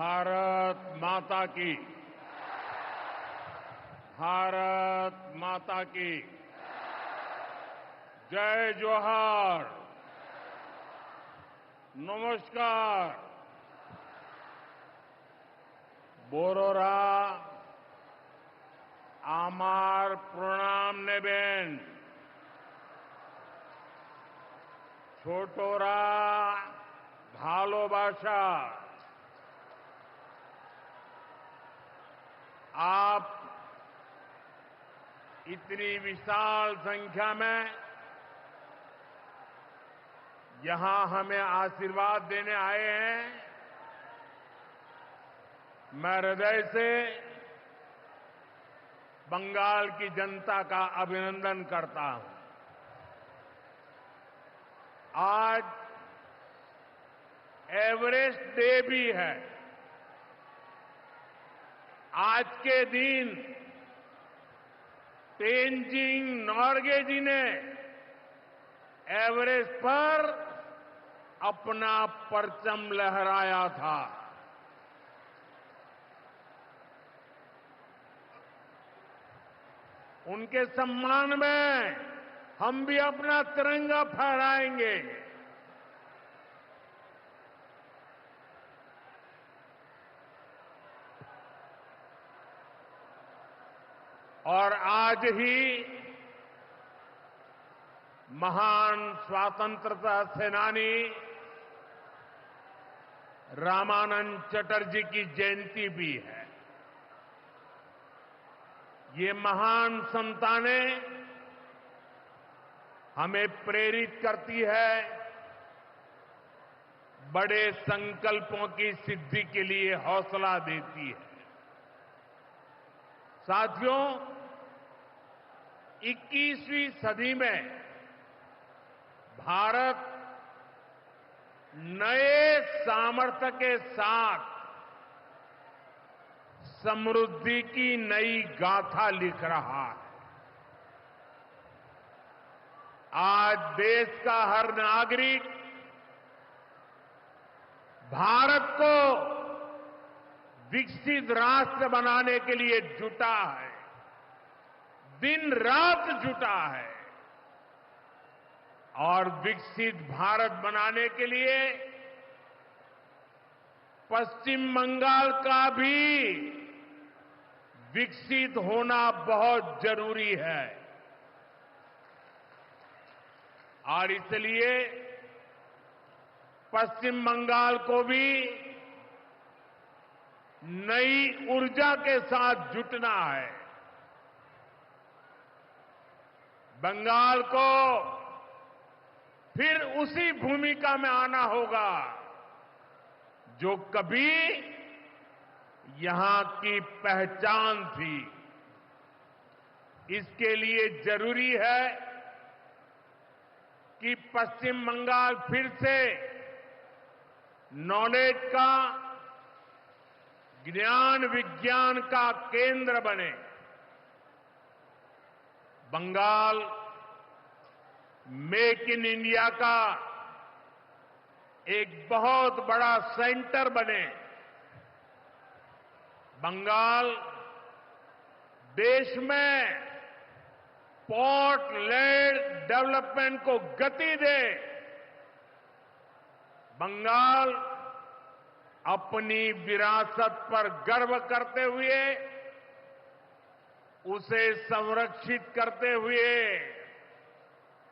भारत माता की। भारत माता की जय जोहार। नमस्कार। बोरोरा आमार प्रणाम नेबेन। छोटोरा भालोबाशा। आप इतनी विशाल संख्या में यहां हमें आशीर्वाद देने आए हैं। मैं हृदय से बंगाल की जनता का अभिनंदन करता हूं। आज एवरेस्ट डे भी है। आज के दिन तेनजिंग नोर्गे जी ने एवरेस्ट पर अपना परचम लहराया था। उनके सम्मान में हम भी अपना तिरंगा फहराएंगे। और आज ही महान स्वतंत्रता सेनानी रामानंद चटर्जी की जयंती भी है। ये महान संतानें हमें प्रेरित करती है, बड़े संकल्पों की सिद्धि के लिए हौसला देती है। साथियों, 21वीं सदी में भारत नए सामर्थ्य के साथ समृद्धि की नई गाथा लिख रहा है। आज देश का हर नागरिक भारत को विकसित राष्ट्र बनाने के लिए जुटा है, दिन रात जुटा है। और विकसित भारत बनाने के लिए पश्चिम बंगाल का भी विकसित होना बहुत जरूरी है। और इसलिए पश्चिम बंगाल को भी नई ऊर्जा के साथ जुटना है। बंगाल को फिर उसी भूमिका में आना होगा जो कभी यहां की पहचान थी। इसके लिए जरूरी है कि पश्चिम बंगाल फिर से नॉलेज का, ज्ञान विज्ञान का केंद्र बने। बंगाल मेक इन इंडिया का एक बहुत बड़ा सेंटर बने। बंगाल देश में पोर्ट लेड डेवलपमेंट को गति दे। बंगाल अपनी विरासत पर गर्व करते हुए, उसे संरक्षित करते हुए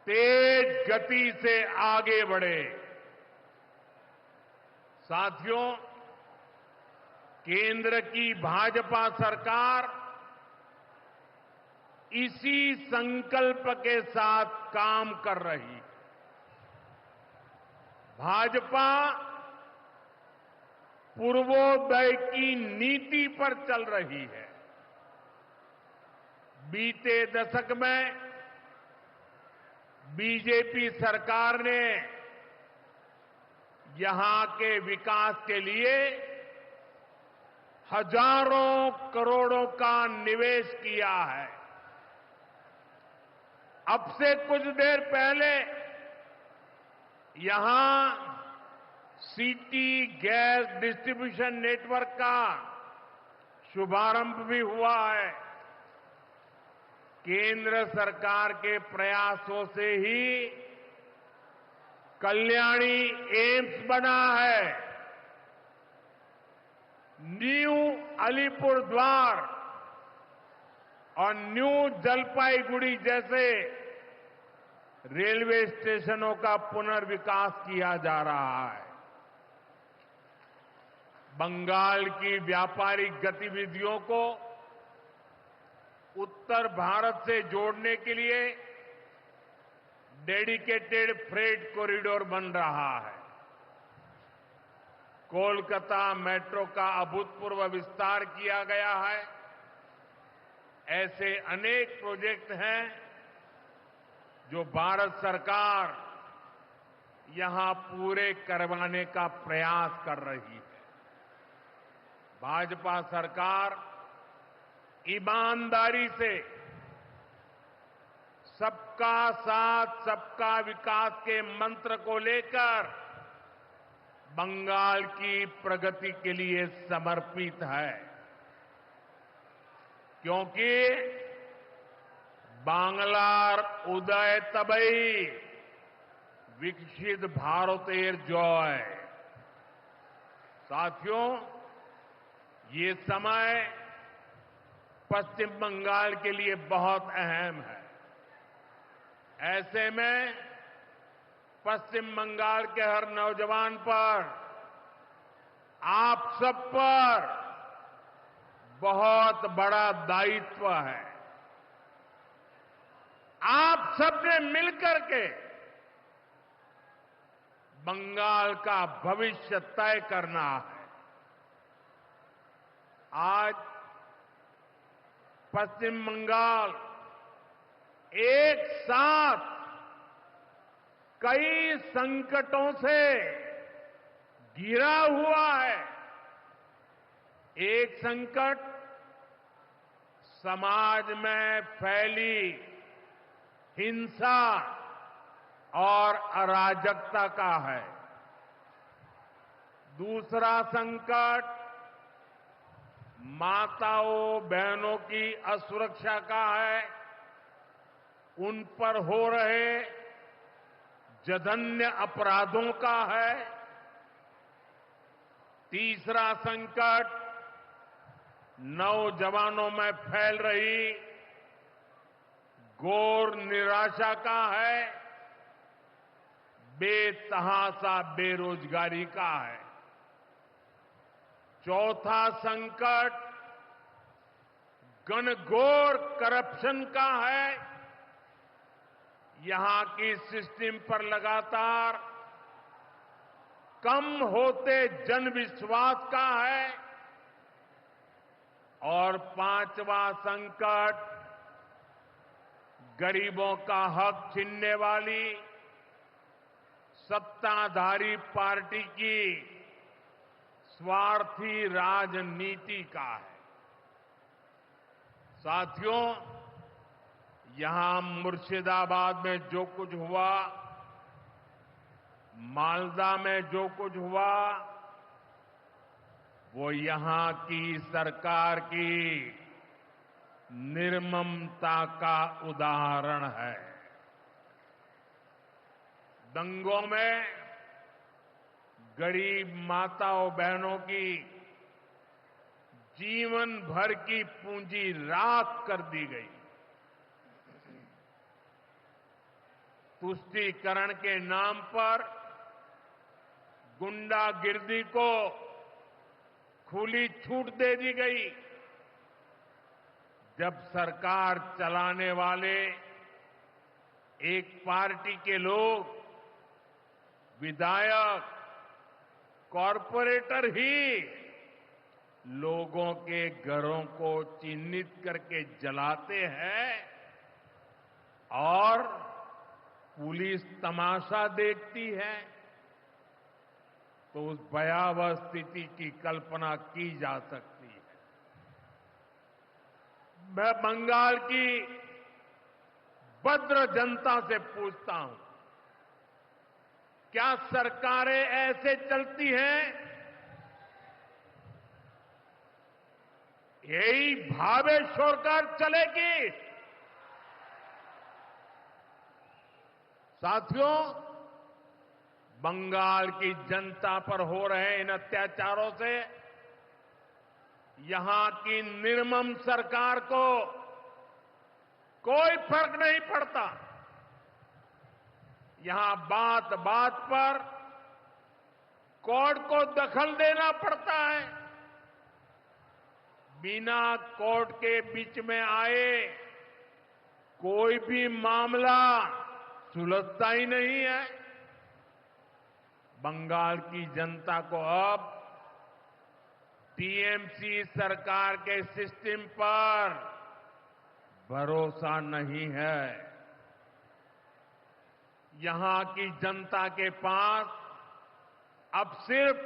तेज गति से आगे बढ़े। साथियों, केंद्र की भाजपा सरकार इसी संकल्प के साथ काम कर रही है। भाजपा पूर्वोदय की नीति पर चल रही है। बीते दशक में बीजेपी सरकार ने यहां के विकास के लिए हजारों करोड़ों का निवेश किया है। अब से कुछ देर पहले यहां सिटी गैस डिस्ट्रीब्यूशन नेटवर्क का शुभारंभ भी हुआ है। केंद्र सरकार के प्रयासों से ही कल्याणी एम्स बना है। न्यू अलीपुरद्वार और न्यू जलपाईगुड़ी जैसे रेलवे स्टेशनों का पुनर्विकास किया जा रहा है। बंगाल की व्यापारिक गतिविधियों को उत्तर भारत से जोड़ने के लिए डेडिकेटेड फ्रेट कॉरिडोर बन रहा है। कोलकाता मेट्रो का अभूतपूर्व विस्तार किया गया है। ऐसे अनेक प्रोजेक्ट हैं जो भारत सरकार यहां पूरे करवाने का प्रयास कर रही है। भाजपा सरकार ईमानदारी से सबका साथ सबका विकास के मंत्र को लेकर बंगाल की प्रगति के लिए समर्पित है, क्योंकि बांग्लार उदय तबई विकसित भारतेर जय। साथियों, ये समय पश्चिम बंगाल के लिए बहुत अहम है। ऐसे में पश्चिम बंगाल के हर नौजवान पर, आप सब पर बहुत बड़ा दायित्व है। आप सबने मिलकर के बंगाल का भविष्य तय करना है। आज पश्चिम बंगाल एक साथ कई संकटों से घिरा हुआ है। एक संकट समाज में फैली हिंसा और अराजकता का है। दूसरा संकट माताओं बहनों की असुरक्षा का है। उन पर हो रहे जघन्य अपराधों का है। तीसरा संकट नौजवानों में फैल रही घोर निराशा का है। बेतहाशा बेरोजगारी का है। चौथा संकट घनघोर करप्शन का है। यहां की सिस्टम पर लगातार कम होते जनविश्वास का है। और पांचवा संकट गरीबों का हक छीनने वाली सत्ताधारी पार्टी की स्वार्थी राजनीति का है। साथियों, यहां मुर्शिदाबाद में जो कुछ हुआ, मालदा में जो कुछ हुआ, वो यहां की सरकार की निर्ममता का उदाहरण है। दंगों में गरीब माताओं बहनों की जीवन भर की पूंजी राख कर दी गई। तुष्टीकरण के नाम पर गुंडागिर्दी को खुली छूट दे दी गई। जब सरकार चलाने वाले एक पार्टी के लोग, विधायक, कॉरपोरेटर ही लोगों के घरों को चिन्हित करके जलाते हैं और पुलिस तमाशा देखती है, तो उस भयावह स्थिति की कल्पना की जा सकती है। मैं बंगाल की भद्र जनता से पूछता हूं, क्या सरकारें ऐसे चलती हैं? यही भावेश्वर कर चलेगी। साथियों, बंगाल की जनता पर हो रहे इन अत्याचारों से यहां की निर्मम सरकार को कोई फर्क नहीं पड़ता। यहां बात बात पर कोर्ट को दखल देना पड़ता है। बिना कोर्ट के बीच में आए कोई भी मामला सुलझता ही नहीं है। बंगाल की जनता को अब टीएमसी सरकार के सिस्टम पर भरोसा नहीं है। यहां की जनता के पास अब सिर्फ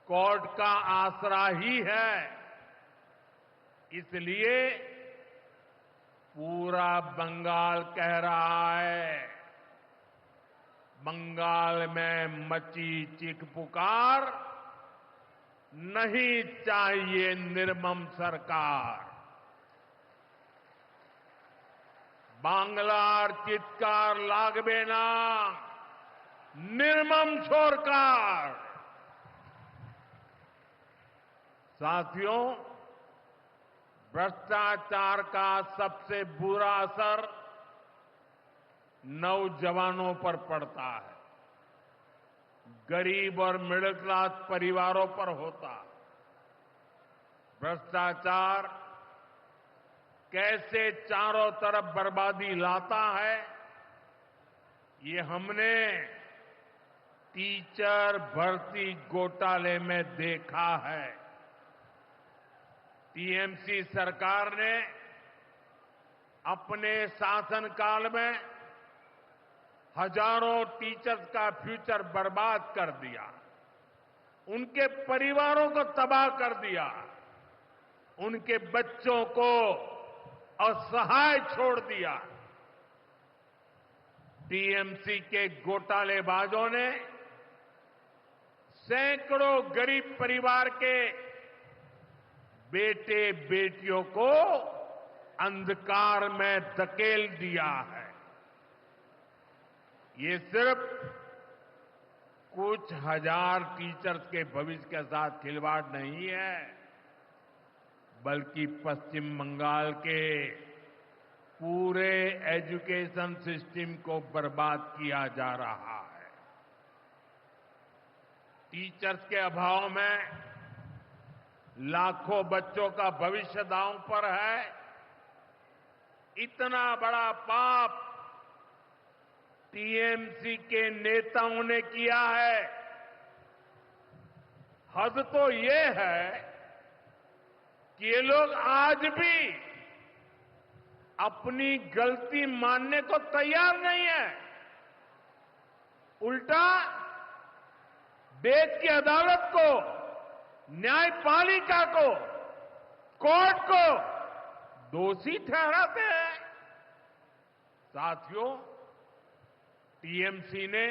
कोर्ट का आसरा ही है। इसलिए पूरा बंगाल कह रहा है, बंगाल में मची चीख पुकार, नहीं चाहिए निर्मम सरकार। बांग्लार चित्कार लागबे ना, निर्मम सरकार। साथियों, भ्रष्टाचार का सबसे बुरा असर नौजवानों पर पड़ता है, गरीब और मिडिल क्लास परिवारों पर होता है। भ्रष्टाचार कैसे चारों तरफ बर्बादी लाता है, ये हमने टीचर भर्ती घोटाले में देखा है। टीएमसी सरकार ने अपने शासनकाल में हजारों टीचर्स का फ्यूचर बर्बाद कर दिया, उनके परिवारों को तबाह कर दिया, उनके बच्चों को असहाय छोड़ दिया। टीएमसी के घोटालेबाजों ने सैकड़ों गरीब परिवार के बेटे बेटियों को अंधकार में धकेल दिया है। ये सिर्फ कुछ हजार टीचर्स के भविष्य के साथ खिलवाड़ नहीं है, बल्कि पश्चिम बंगाल के पूरे एजुकेशन सिस्टम को बर्बाद किया जा रहा है। टीचर्स के अभाव में लाखों बच्चों का भविष्य दांव पर है। इतना बड़ा पाप टीएमसी के नेताओं ने किया है। हद तो ये है कि ये लोग आज भी अपनी गलती मानने को तैयार नहीं है। उल्टा देश की अदालत को, न्यायपालिका को, कोर्ट को दोषी ठहराते हैं। साथियों, टीएमसी ने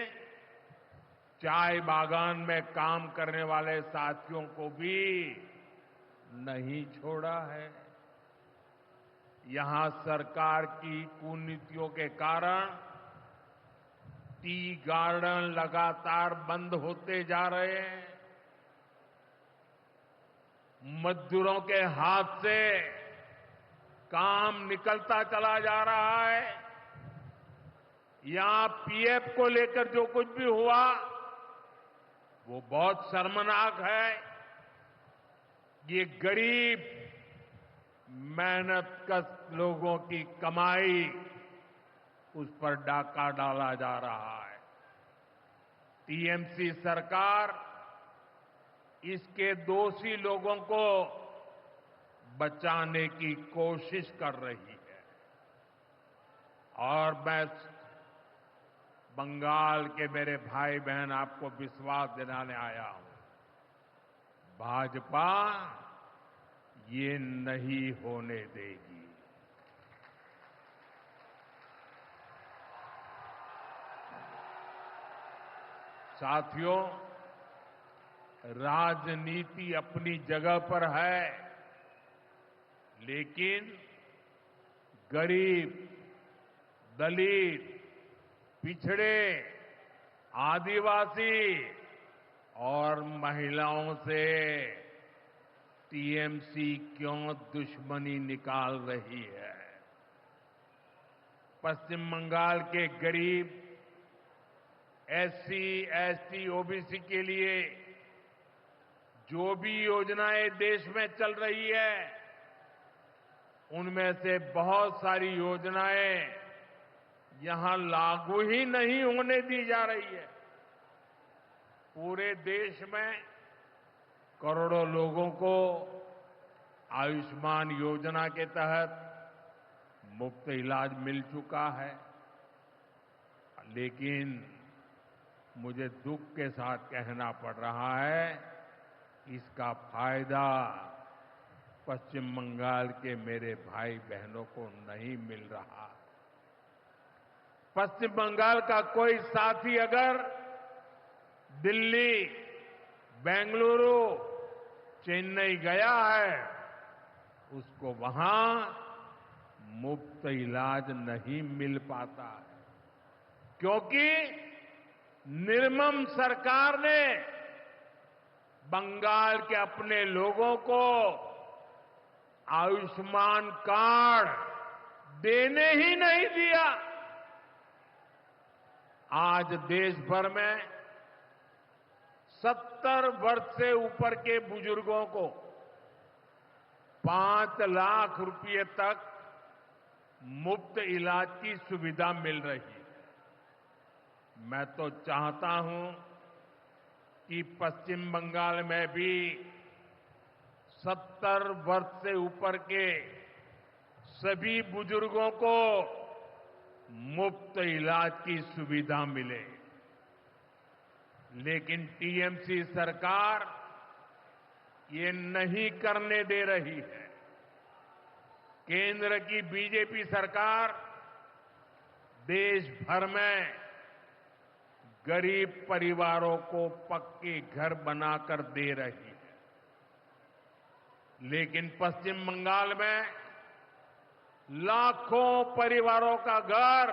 चाय बागान में काम करने वाले साथियों को भी नहीं छोड़ा है। यहां सरकार की कुनीतियों के कारण टी गार्डन लगातार बंद होते जा रहे हैं। मजदूरों के हाथ से काम निकलता चला जा रहा है। यहां पीएफ को लेकर जो कुछ भी हुआ वो बहुत शर्मनाक है। ये गरीब मेहनतकश लोगों की कमाई, उस पर डाका डाला जा रहा है। टीएमसी सरकार इसके दोषी लोगों को बचाने की कोशिश कर रही है। और मैं बंगाल के मेरे भाई बहन आपको विश्वास दिलाने आया हूं, भाजपा ये नहीं होने देगी। साथियों, राजनीति अपनी जगह पर है, लेकिन गरीब, दलित, पिछड़े, आदिवासी और महिलाओं से टीएमसी क्यों दुश्मनी निकाल रही है। पश्चिम बंगाल के गरीब, एससी, एसटी, ओबीसी के लिए जो भी योजनाएं देश में चल रही है, उनमें से बहुत सारी योजनाएं यहां लागू ही नहीं होने दी जा रही है। पूरे देश में करोड़ों लोगों को आयुष्मान योजना के तहत मुफ्त इलाज मिल चुका है, लेकिन मुझे दुख के साथ कहना पड़ रहा है, इसका फायदा पश्चिम बंगाल के मेरे भाई बहनों को नहीं मिल रहा। पश्चिम बंगाल का कोई साथी अगर दिल्ली, बेंगलुरु, चेन्नई गया है, उसको वहां मुफ्त इलाज नहीं मिल पाता है, क्योंकि निर्मम सरकार ने बंगाल के अपने लोगों को आयुष्मान कार्ड देने ही नहीं दिया। आज देश भर में 70 वर्ष से ऊपर के बुजुर्गों को 5 लाख रुपए तक मुफ्त इलाज की सुविधा मिल रही है। मैं तो चाहता हूं कि पश्चिम बंगाल में भी 70 वर्ष से ऊपर के सभी बुजुर्गों को मुफ्त इलाज की सुविधा मिले, लेकिन टीएमसी सरकार ये नहीं करने दे रही है। केंद्र की बीजेपी सरकार देश भर में गरीब परिवारों को पक्के घर बनाकर दे रही है, लेकिन पश्चिम बंगाल में लाखों परिवारों का घर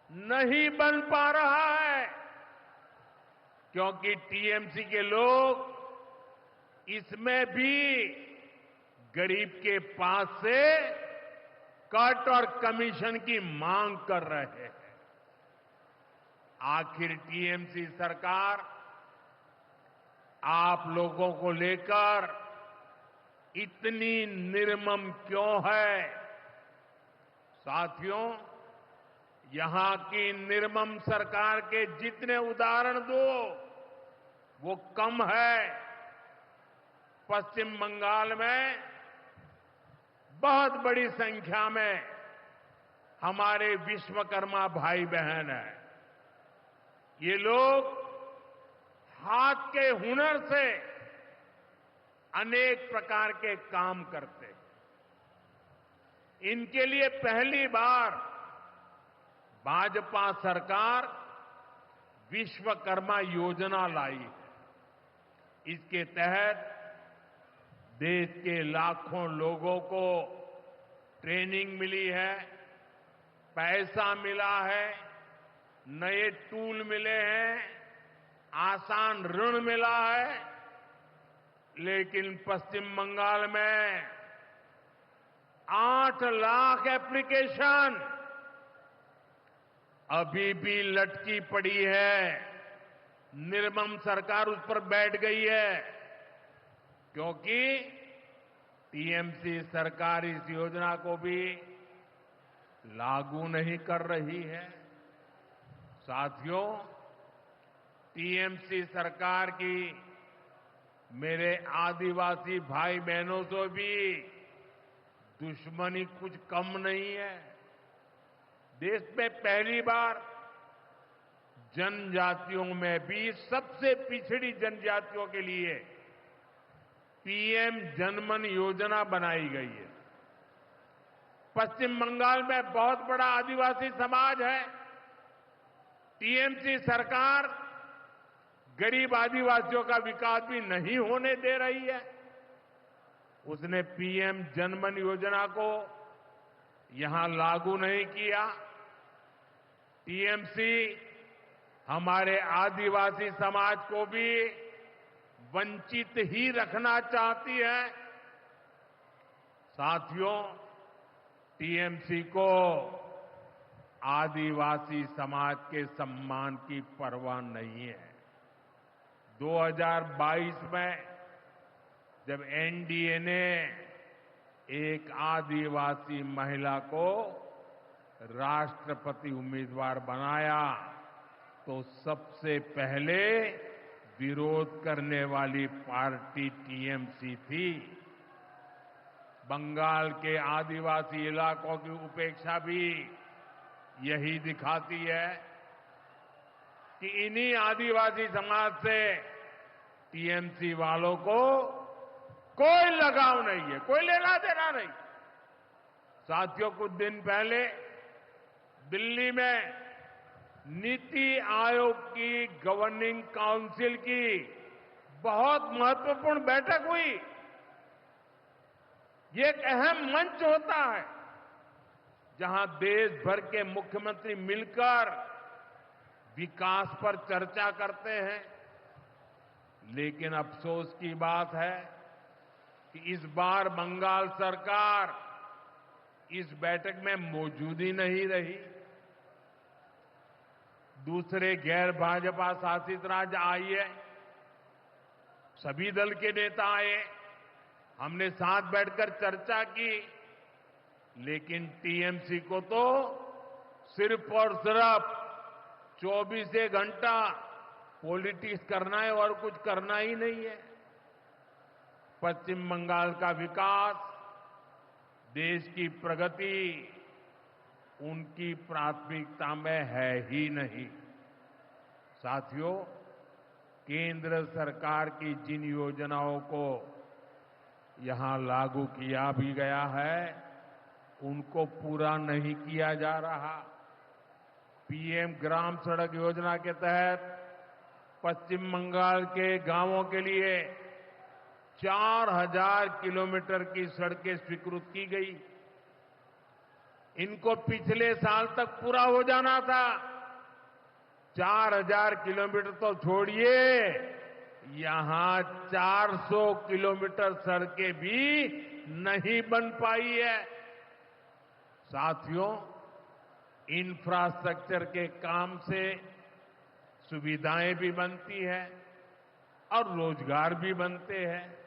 नहीं बन पा रहा है, क्योंकि टीएमसी के लोग इसमें भी गरीब के पास से कट और कमीशन की मांग कर रहे हैं। आखिर टीएमसी सरकार आप लोगों को लेकर इतनी निर्मम क्यों है? साथियों, यहां की निर्मम सरकार के जितने उदाहरण दो वो कम है। पश्चिम बंगाल में बहुत बड़ी संख्या में हमारे विश्वकर्मा भाई बहन हैं। ये लोग हाथ के हुनर से अनेक प्रकार के काम करते हैं। इनके लिए पहली बार भाजपा सरकार विश्वकर्मा योजना लाई है। इसके तहत देश के लाखों लोगों को ट्रेनिंग मिली है, पैसा मिला है, नए टूल मिले हैं, आसान ऋण मिला है, लेकिन पश्चिम बंगाल में 8 लाख एप्लीकेशन अभी भी लटकी पड़ी है। निर्मम सरकार उस पर बैठ गई है, क्योंकि टीएमसी सरकार इस योजना को भी लागू नहीं कर रही है। साथियों, टीएमसी सरकार की मेरे आदिवासी भाई बहनों से भी दुश्मनी कुछ कम नहीं है। देश में पहली बार जनजातियों में भी सबसे पिछड़ी जनजातियों के लिए पीएम जनमन योजना बनाई गई है। पश्चिम बंगाल में बहुत बड़ा आदिवासी समाज है। टीएमसी सरकार गरीब आदिवासियों का विकास भी नहीं होने दे रही है। उसने पीएम जनधन योजना को यहां लागू नहीं किया। टीएमसी हमारे आदिवासी समाज को भी वंचित ही रखना चाहती है। साथियों, टीएमसी को आदिवासी समाज के सम्मान की परवाह नहीं है। 2022 में जब एनडीए ने एक आदिवासी महिला को राष्ट्रपति उम्मीदवार बनाया तो सबसे पहले विरोध करने वाली पार्टी टीएमसी थी। बंगाल के आदिवासी इलाकों की उपेक्षा भी यही दिखाती है कि इन्हीं आदिवासी समाज से टीएमसी वालों को कोई लगाव नहीं है, कोई लेना देना नहीं। साथियों, कुछ दिन पहले दिल्ली में नीति आयोग की गवर्निंग काउंसिल की बहुत महत्वपूर्ण बैठक हुई। ये एक अहम मंच होता है जहां देश भर के मुख्यमंत्री मिलकर विकास पर चर्चा करते हैं। लेकिन अफसोस की बात है कि इस बार बंगाल सरकार इस बैठक में मौजूद ही नहीं रही। दूसरे गैर भाजपा शासित राज्य आए, सभी दल के नेता आए, हमने साथ बैठकर चर्चा की, लेकिन टीएमसी को तो सिर्फ और सिर्फ 24 घंटा पॉलिटिक्स करना है और कुछ करना ही नहीं है। पश्चिम बंगाल का विकास, देश की प्रगति उनकी प्राथमिकता में है ही नहीं। साथियों, केंद्र सरकार की जिन योजनाओं को यहां लागू किया भी गया है, उनको पूरा नहीं किया जा रहा। पीएम ग्राम सड़क योजना के तहत पश्चिम बंगाल के गांवों के लिए 4000 किलोमीटर की सड़कें स्वीकृत की गई। इनको पिछले साल तक पूरा हो जाना था। 4000 किलोमीटर तो छोड़िए, यहां 400 किलोमीटर सड़कें भी नहीं बन पाई है। साथियों, इंफ्रास्ट्रक्चर के काम से सुविधाएं भी बनती है और रोजगार भी बनते हैं।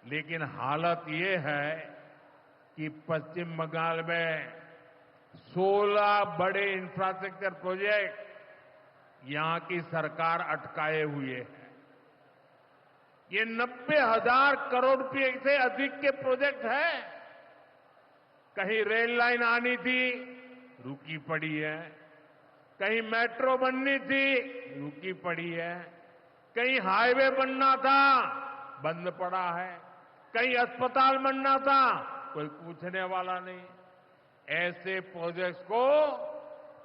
लेकिन हालत ये है कि पश्चिम बंगाल में 16 बड़े इंफ्रास्ट्रक्चर प्रोजेक्ट यहां की सरकार अटकाए हुए है। ये 90,000 करोड़ रुपए से अधिक के प्रोजेक्ट हैं। कहीं रेल लाइन आनी थी, रुकी पड़ी है। कहीं मेट्रो बननी थी, रुकी पड़ी है। कहीं हाईवे बनना था, बंद पड़ा है। कहीं अस्पताल बनना था, कोई पूछने वाला नहीं। ऐसे प्रोजेक्ट्स को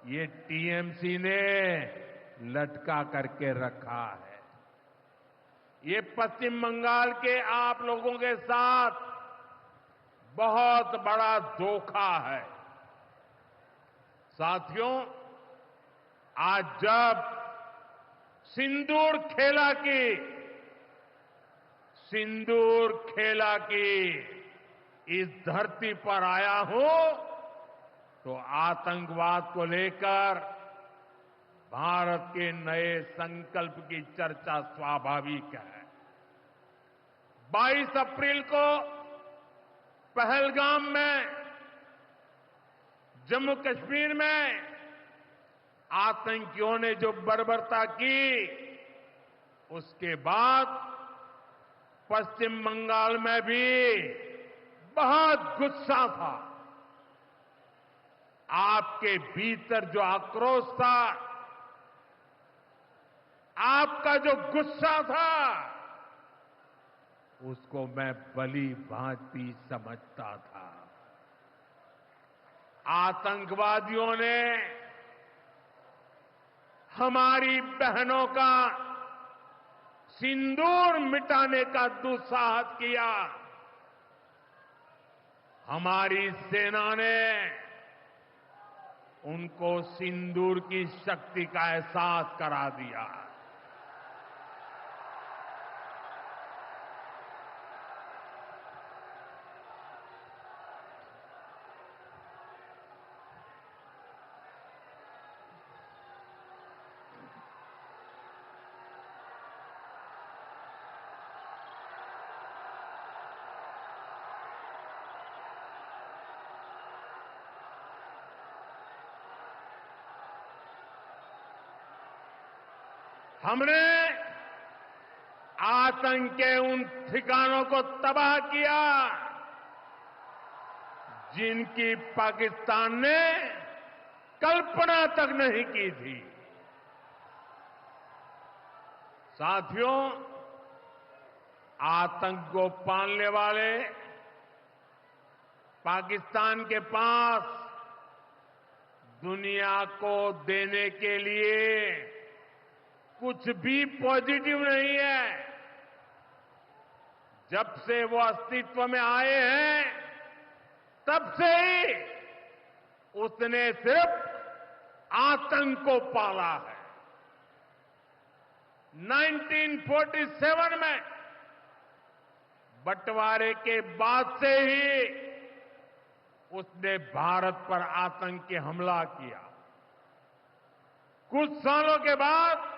ये टीएमसी ने लटका करके रखा है। ये पश्चिम बंगाल के आप लोगों के साथ बहुत बड़ा धोखा है। साथियों, आज जब सिंदूर खेला की इस धरती पर आया हूं, तो आतंकवाद को लेकर भारत के नए संकल्प की चर्चा स्वाभाविक है। 22 अप्रैल को पहलगाम में, जम्मू कश्मीर में आतंकियों ने जो बर्बरता की, उसके बाद पश्चिम बंगाल में भी बहुत गुस्सा था। आपके भीतर जो आक्रोश था, आपका जो गुस्सा था, उसको मैं भली भांति समझता था। आतंकवादियों ने हमारी बहनों का सिंदूर मिटाने का दुस्साहस किया। हमारी सेना ने उनको सिंदूर की शक्ति का एहसास करा दिया। हमने आतंक के उन ठिकानों को तबाह किया जिनकी पाकिस्तान ने कल्पना तक नहीं की थी। साथियों, आतंक को पालने वाले पाकिस्तान के पास दुनिया को देने के लिए कुछ भी पॉजिटिव नहीं है। जब से वो अस्तित्व में आए हैं, तब से ही उसने सिर्फ आतंक को पाला है। 1947 में बंटवारे के बाद से ही उसने भारत पर आतंकी हमला किया। कुछ सालों के बाद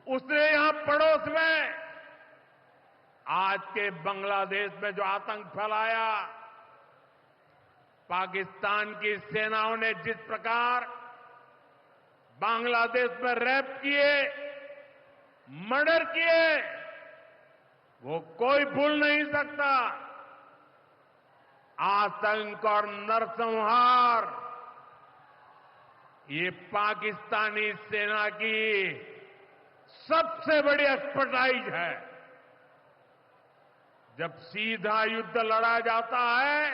उसने यहां पड़ोस में आज के बांग्लादेश में जो आतंक फैलाया, पाकिस्तान की सेनाओं ने जिस प्रकार बांग्लादेश में रेप किए, मर्डर किए, वो कोई भूल नहीं सकता। आतंक और नरसंहार ये पाकिस्तानी सेना की सबसे बड़ी एक्सपर्टाइज है। जब सीधा युद्ध लड़ा जाता है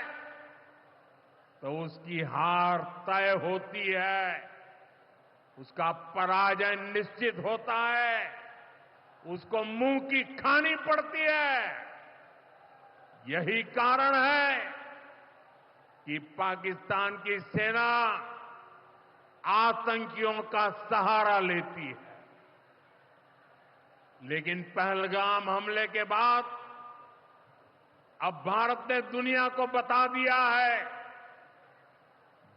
तो उसकी हार तय होती है, उसका पराजय निश्चित होता है, उसको मुंह की खानी पड़ती है। यही कारण है कि पाकिस्तान की सेना आतंकियों का सहारा लेती है। लेकिन पहलगाम हमले के बाद अब भारत ने दुनिया को बता दिया है,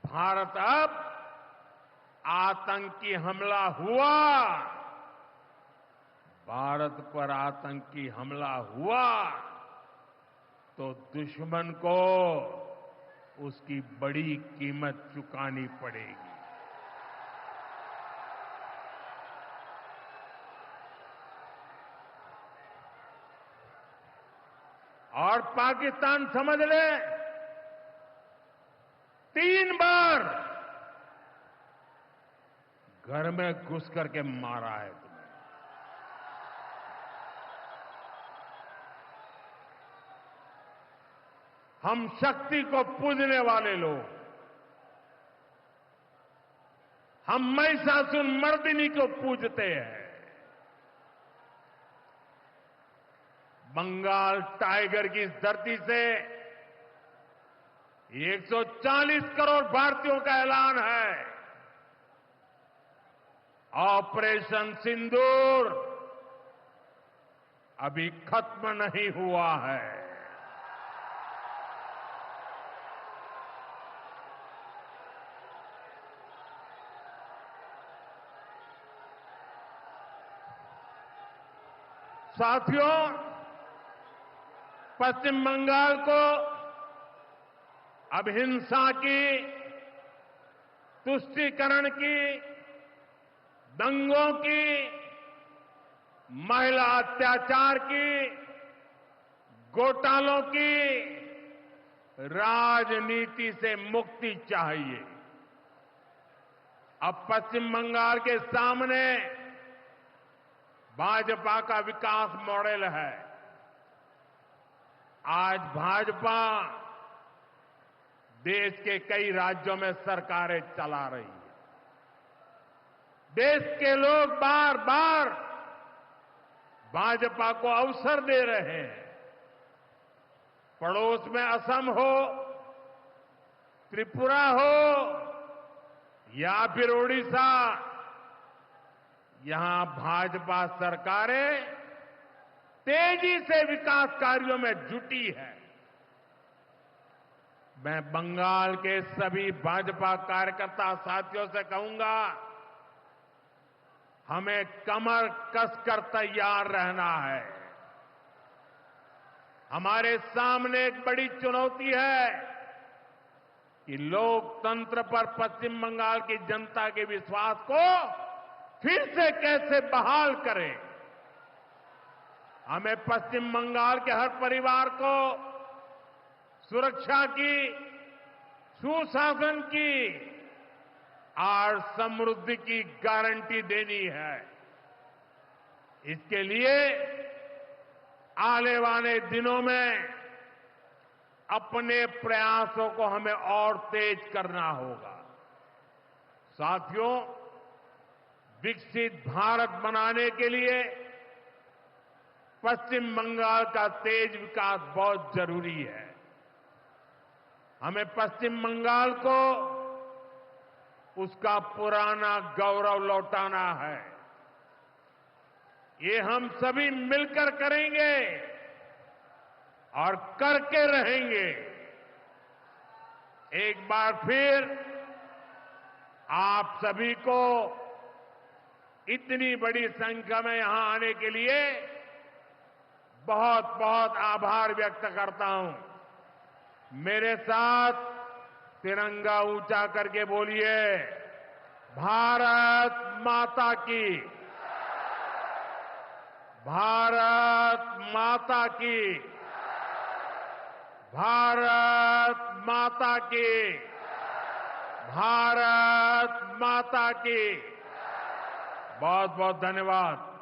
भारत अब आतंकी हमला हुआ, भारत पर आतंकी हमला हुआ तो दुश्मन को उसकी बड़ी कीमत चुकानी पड़ेगी। और पाकिस्तान समझ ले, 3 बार घर में घुस करके मारा है तुम्हें। हम शक्ति को पूजने वाले लोग, हम महिषासुर मर्दिनी को पूजते हैं। बंगाल टाइगर की इस धरती से 140 करोड़ भारतीयों का ऐलान है। ऑपरेशन सिंदूर अभी खत्म नहीं हुआ है। साथियों, पश्चिम बंगाल को अब हिंसा की, तुष्टीकरण की, दंगों की, महिला अत्याचार की, घोटालों की राजनीति से मुक्ति चाहिए। अब पश्चिम बंगाल के सामने भाजपा का विकास मॉडल है। आज भाजपा देश के कई राज्यों में सरकारें चला रही है। देश के लोग बार बार भाजपा को अवसर दे रहे हैं। पड़ोस में असम हो, त्रिपुरा हो या फिर ओडिशा, यहां भाजपा सरकारें तेजी से विकास कार्यों में जुटी है। मैं बंगाल के सभी भाजपा कार्यकर्ता साथियों से कहूंगा, हमें कमर कसकर तैयार रहना है। हमारे सामने एक बड़ी चुनौती है कि लोकतंत्र पर पश्चिम बंगाल की जनता के विश्वास को फिर से कैसे बहाल करें। हमें पश्चिम बंगाल के हर परिवार को सुरक्षा की, सुशासन की और समृद्धि की गारंटी देनी है। इसके लिए आने वाले दिनों में अपने प्रयासों को हमें और तेज करना होगा। साथियों, विकसित भारत बनाने के लिए पश्चिम बंगाल का तेज विकास बहुत जरूरी है। हमें पश्चिम बंगाल को उसका पुराना गौरव लौटाना है। ये हम सभी मिलकर करेंगे और करके रहेंगे। एक बार फिर आप सभी को इतनी बड़ी संख्या में यहां आने के लिए बहुत बहुत आभार व्यक्त करता हूं। मेरे साथ तिरंगा ऊंचा करके बोलिए, भारत माता की, भारत माता की, भारत माता की, भारत माता की। बहुत बहुत धन्यवाद।